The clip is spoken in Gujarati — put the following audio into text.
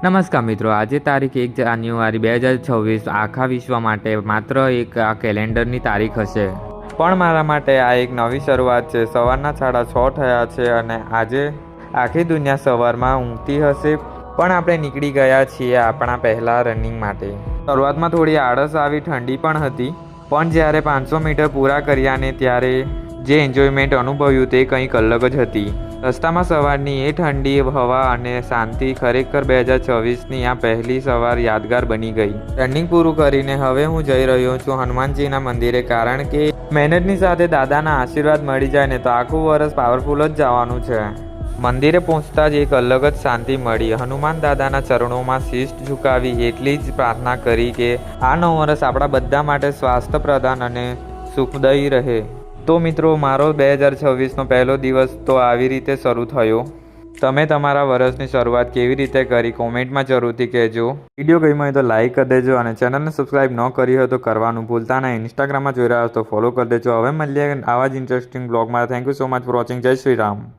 નમસ્કાર મિત્રો, આજે તારીખ 1 જાન્યુઆરી 2026 આખા વિશ્વ માટે માત્ર એક આ કેલેન્ડરની તારીખ હશે, પણ મારા માટે આ એક નવી શરૂઆત છે. સવારના 6:30 થયા છે અને આજે આખી દુનિયા સવારમાં ઊંઘતી હશે, પણ આપણે નીકળી ગયા છીએ આપણા પહેલા રનિંગ માટે. શરૂઆતમાં થોડી આળસ આવી, ઠંડી પણ હતી, પણ જ્યારે 500 મીટર પૂરા કર્યા ને ત્યારે જે એન્જોયમેન્ટ અનુભવ્યું તે કંઈક અલગ જ હતી. રસ્તામાં સવારની એ ઠંડી હવા અને શાંતિ ખરેખર 2026ની આ પહેલી સવાર યાદગાર બની ગઈ. રનિંગ પૂરું કરીને હવે હું જઈ રહ્યો છું હનુમાનજીના મંદિરે, કારણ કે મહેનતની સાથે દાદાના આશીર્વાદ મળી જાય ને તો આખું વર્ષ પાવરફુલ જ જવાનું છે. મંદિરે પહોંચતા જ એક અલગ જ શાંતિ મળી. હનુમાન દાદાના ચરણોમાં શીશ ઝુકાવી એટલી જ પ્રાર્થના કરી કે આ નવું વર્ષ આપણા બધા માટે સ્વાસ્થ્ય પ્રદાન અને સુખદાયી રહે. તો મિત્રો, મારો 2026નો પહેલો દિવસ તો આવી રીતે શરૂ થયો. તમે તમારા વર્ષની શરૂઆત કેવી રીતે કરી કોમેન્ટમાં જરૂરથી કહેજો. વિડીયો ગમ્યો હોય તો લાઈક કરી દેજો અને ચેનલને સબસ્ક્રાઈબ ન કરી હોય તો કરવાનું ભૂલતા નહીં. ઇન્સ્ટાગ્રામમાં જોઈ રહ્યા હો તો ફોલો કરી દેજો. હવે મળીએ આવા જ ઇન્ટરેસ્ટિંગ બ્લોગમાં. Thank you so much for watching. જય શ્રી રામ.